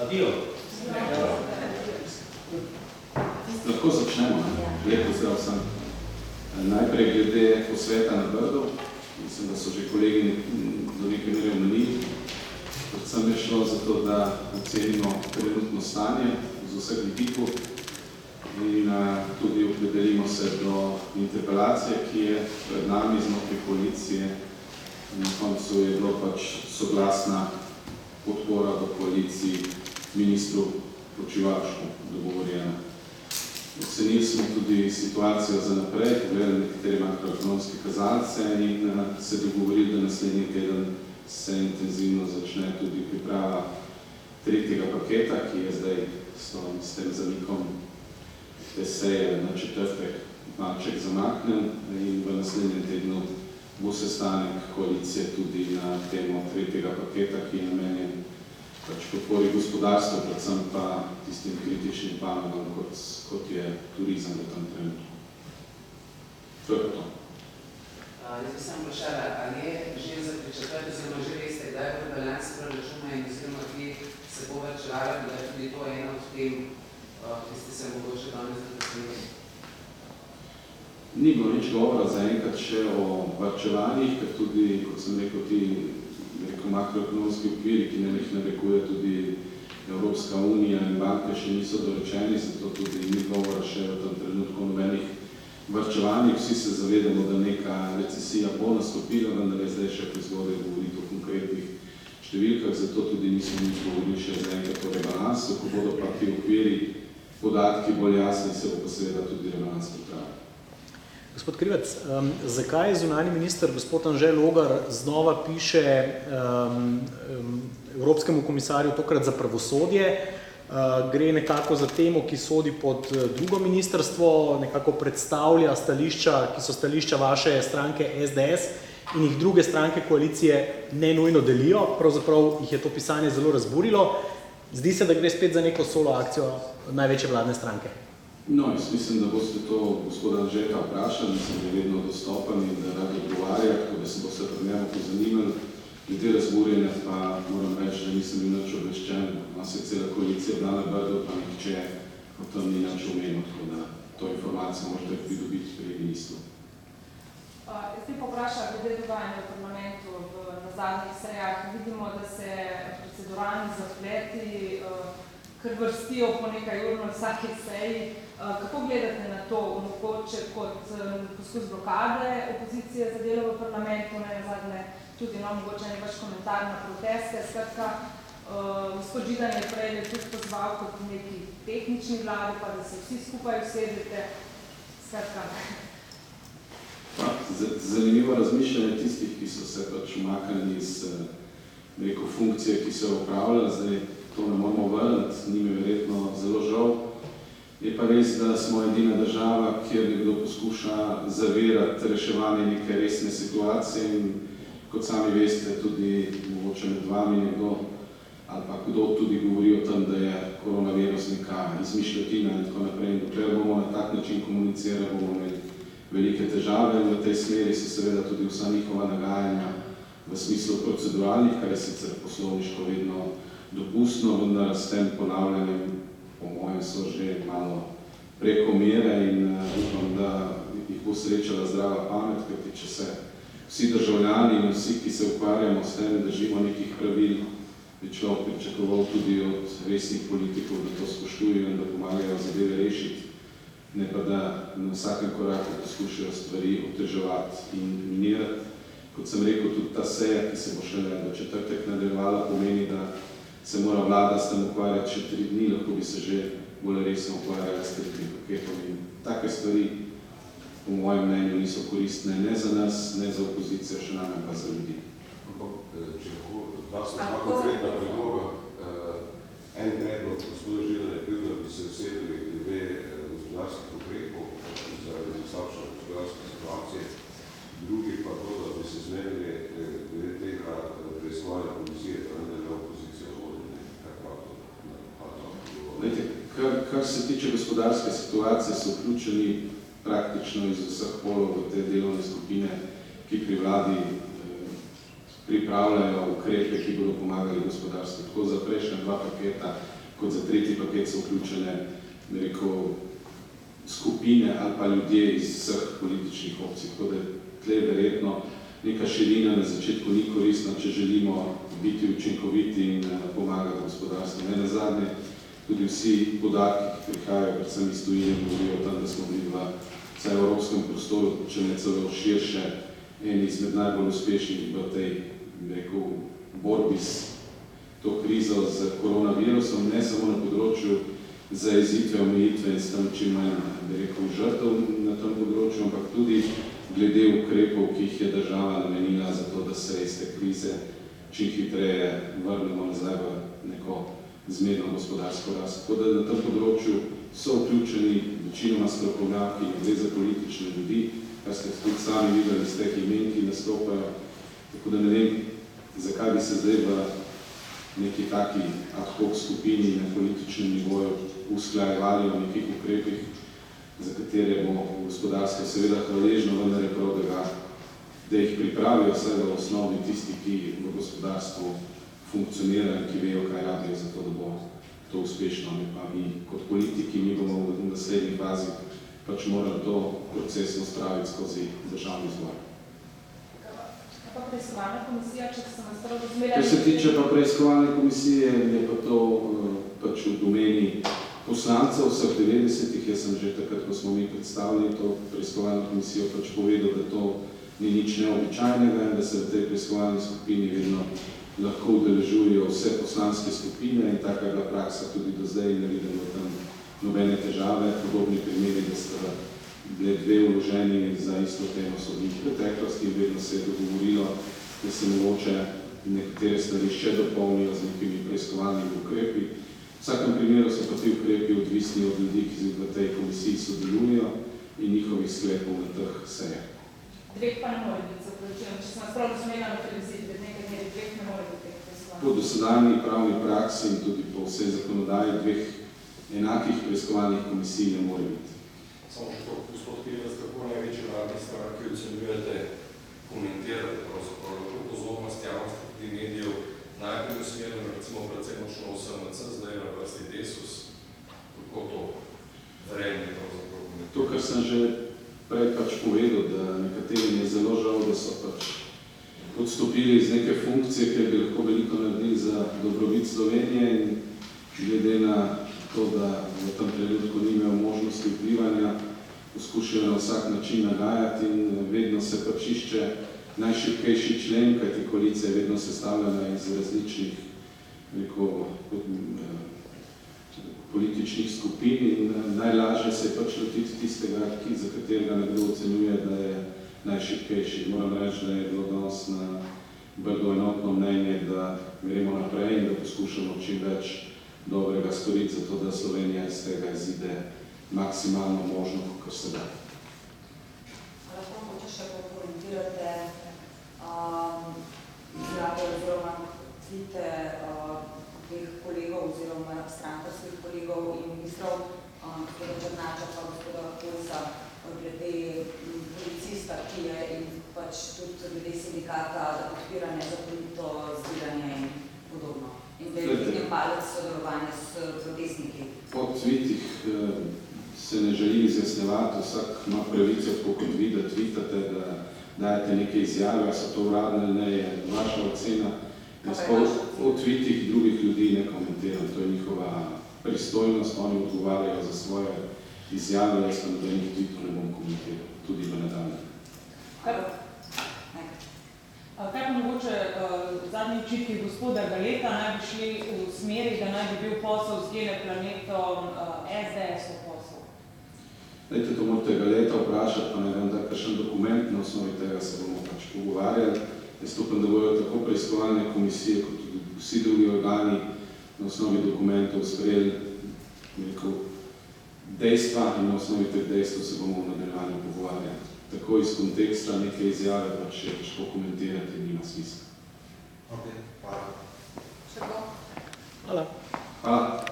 Adijo. Lahko začnemo. Lepo zdrav sem. Najprej glede posveta na Brdu. Mislim, da so že kolegi do neke mere omenili. Predvsem je šlo za to, da ocenimo trenutno stanje z vseh vidikov in tudi opredelimo se do interpelacije, ki je pred nami znotraj koalicije. Na koncu je bilo pač soglasna podpora do koaliciji ministru Počivalšku dogovorjena. Ocenili smo tudi situacijo za naprej, pogledali nekatere makroekonomske kazalce in se dogovorili, da naslednji teden se intenzivno začne tudi priprava tretjega paketa, ki je zdaj s tem zamikom te seje na četrtek malček zamaknen in v naslednjem tednu bo sestanek koalicije tudi na temo tretjega paketa, ki je namenjen pač podpori gospodarstva, predvsem pa tistim kritičnim panogam, kot je turizem v tem trenutku. To je to. Jaz bi sem vprašala, ali je že za pričakovati, oziroma že veste, kdaj bo balans proračuna in oziroma kje se bo varčevalo, da je tudi to ena od tem, ki ste se mogoče danes zaprosili? Ni bilo nič govora zaenkrat še o varčevanjih, ker tudi, kot sem rekel, ti makroekonomski okviri, ki jih narekuje tudi Evropska unija in banke, še niso dorečeni, zato tudi ni govora še v tem trenutku o nobenih varčevanjih. Vsi se zavedamo, da neka recesija bo nastopila, vendar je zdaj še prezgodaj govoriti o konkretnih številkah, zato tudi nismo nič govorili še zaenkrat o rebalansu. Ko bodo pa ti okviri podatki bolj jasni, se bo pa seveda tudi rebalans pripravil. Gospod Krivec, zakaj zunanji minister gospod Anže Logar znova piše Evropskemu komisarju tokrat za pravosodje? Gre nekako za temo, ki sodi pod drugo ministrstvo, nekako predstavlja stališča, ki so stališča vaše stranke SDS in jih druge stranke koalicije ne nujno delijo, pravzaprav jih je to pisanje zelo razburilo. Zdi se, da gre spet za neko solo akcijo največje vladne stranke. No, jaz mislim, da boste to gospoda Anžeta vprašali, mislim, da je vedno dostopen in da rad odgovarja, tako da se bo se pred njemu pozanimali. Glede razburjenja pa moram reči, da nisem bil nič obveščen, nas je cela koalicija bila na Brdu, pa nihče o tem ni nič omenil, tako da to informacijo možete pridobiti pri ministru. Jaz bi povprašala glede dogajanja v parlamentu na zadnjih sejah. Vidimo, da se proceduralni zapleti kar vrstijo po nekaj ur na vsaki seji. Kako gledate na to, mogoče kot poskus blokade opozicije za delo v parlamentu, nazadnje tudi mogoče ne vaš komentar na proteste? Skratka, gospod Židan je prej tudi pozval kot neki tehnični vladi, pa da se vsi skupaj usedete. Skratka. Zanimivo razmišljanje tistih, ki so se pač umaknili iz funkcije, ki so jo upravljali, zdaj to ne moramo vrniti, ni mi verjetno zelo žal. Je pa res, da smo edina država, kjer nekdo poskuša zavirati reševanje neke resne situacije in kot sami veste, tudi mogoče med vami nekdo ali pa kdo tudi govori o tem, da je koronavirus neka izmišljotina in tako naprej. In dokler bomo na tak način komunicirali, bomo imeli velike težave in v tej smeri so seveda tudi vsa njihova nagajanja v smislu proceduralnih, kar je sicer poslovniško vedno dopustno, vendar s tem ponavljanjem po mojem so že malo preko mere in upam, da jih bo srečala zdrava pamet, kajti če se vsi državljani in vsi, ki se ukvarjamo s tem, držimo nekih pravil, bi človek pričakoval tudi od resnih politikov, da to spoštujejo in da pomagajo zadeve rešiti, ne pa da na vsakem koraku poskušajo stvari oteževati in minirati. Kot sem rekel, tudi ta seja, ki se bo šele v četrtek nadaljevala, pomeni, da se mora vlada s tem ukvarjati še 3 dni, lahko bi se že bolj resno ukvarjala s tretjim paketom in take stvari, po mojem mnenju, niso koristne ne za nas, ne za opozicijo, še najmanj pa za ljudi. Če lahko, dva sta dva konkretna predloga. En predlog gospoda Židana je bil, da bi se usedeli glede gospodarskih ukrepov zaradi slabše gospodarske situacije. Drugi pa to, da bi se zmenili glede tega preiskovalne komisije, da ne da opozicija vodili. Kar se tiče gospodarske situacije, so vključeni praktično iz vseh polov v te delovne skupine, ki pri vladi pripravljajo ukrepe, ki bodo pomagali gospodarstvu. Tako za prejšnja 2 paketa, kot za 3. paket so vključene, bi rekel, skupine ali pa ljudje iz vseh političnih opcij. Tako da tle verjetno neka širina na začetku ni koristna, če želimo biti učinkoviti in pomagati gospodarstvu. Ne nazadnje, tudi vsi podatki, ki prihajajo, predvsem iz tujine, govorijo o tem, da smo bili v evropskem prostoru, če ne celo širše, eni izmed najbolj uspešnih v tej, bi rekel, borbi s to krizo z koronavirusom, ne samo na področju zajezitve, omejitve in s tem čim manj, bi rekel, žrtev na tem področju, ampak tudi glede ukrepov, ki jih je država namenila za to, da se iz te krize čim hitreje vrnemo nazaj v neko zmerno gospodarsko rast. Tako da na tem področju so vključeni večinoma strokovnjaki, gre za politične ljudi, kar ste tudi sami videli iz teh imen, ki nastopajo. Tako da ne vem, zakaj bi se zdaj v neki taki ad hoc skupini na političnem nivoju usklajevali o nekih ukrepih, za katere bo gospodarstvo seveda hvaležno, vendar je prav, da jih pripravijo vse v osnovi tisti, ki v gospodarstvu funkcionirajo in ki vejo, kaj rabijo za to, da bo to uspešno. Pa mi kot politiki, mi bomo v naslednji fazi pač morali to procesno spraviti skozi državni zbor. Pa preiskovalna komisija, če sem vas prav razumela... Kar se tiče pa preiskovalne komisije, je pa to pač v domeni poslancev vseh 90-ih. Jaz sem že takrat, ko smo mi predstavili to preiskovalno komisijo, pač povedal, da to ni nič neobičajnega in da se v tej preiskovalni skupini vedno lahko udeležujejo vse poslanske skupine in taka je bila praksa tudi do zdaj, ne vidimo tam nobene težave. Podobni primeri, da sta bile 2 vloženi za isto temo sodnih preteklosti in vedno se je dogovorilo, da se mogoče nekatere stvari še dopolnijo z nekimi preiskovalnimi ukrepi. V vsakem primeru so pa ti ukrepi odvisni od ljudi, ki v tej komisiji sodelujejo in njihovih sklepov na teh sejah. 2 pa ne more biti, zapravičujem, če sem vas prav razumela na televiziji, da nekaj meri 2 ne more biti preiskovalnih. Po dosedanji pravni praksi in tudi po vsej zakonodaji 2 enakih preiskovalnih komisij ne more biti. Samo še to, gospod Pilec, kako največji vladni stvar, ki ocenjujete, komentirate pravzaprav lahko pozornost javnosti tudi medijev, najprej usmerjeno recimo predvsem močno v SMC, zdaj na vrsti Desus, kako to vrenje pravzaprav komentirate? To, kar sem že prej pač povedal, da nekaterim je zelo žal, da so pač odstopili iz neke funkcije, ker bi lahko veliko naredili za dobrobit Slovenije in glede na to, da v tem trenutku nimajo možnosti vplivanja, poskušajo na vsak način nagajati in vedno se pač išče najšibkejši člen, kajti koalicija je vedno sestavljena iz različnih političnih skupin in najlažje se je pač lotiti tistega, za katerega nekdo ocenjuje, da je najšibkejši. Moram reči, da je bilo danes na brdo enotno mnenje, da gremo naprej in da poskušamo čim več dobrega storiti, zato da Slovenija iz tega izide maksimalno možno, kakor se da. Lahko hoče še pokomentirate izjave oziroma tvite teh kolegov oziroma strankarskih kolegov in ministrov, gospoda Črnača pa gospoda Hojsa, glede policista, ki je in pač tudi glede sindikata podpira nezakonito zbiranje in podobno. In da je vidim palec sodelovanja s protestniki. Po tvitih se ne želi izjasnevati, vsak ima pravico, tako kot vi, da tvitate, da dajete neke izjave, so to uradne, ne je vaša ocena. Jaz pa o tvitih drugih ljudi ne komentiram, to je njihova pristojnost, oni odgovarjajo za svoje izjave, jaz pa nobenih tvitov ne bom komentiral, tudi v nadaljnje. Kaj pa mogoče zadnji očitki gospoda Galeta naj bi šli v smeri, da naj bi bil posel z GL Planetom SDS-ov posel? Dajte, to morate Galeta vprašati, pa ne vem, da kakšen dokument, na osnovi tega se bomo pač pogovarjali. Jaz upam, da bojo tako preiskovalne komisije, kot tudi vsi drugi organi na osnovi dokumentov sprejeli dejstva in na osnovi teh dejstev se bomo v nadaljevanju pogovarjali. Tako iz konteksta neke izjave pač je težko komentirati, nima smisla. Ok, hvala. Še bo? Hvala. Hvala.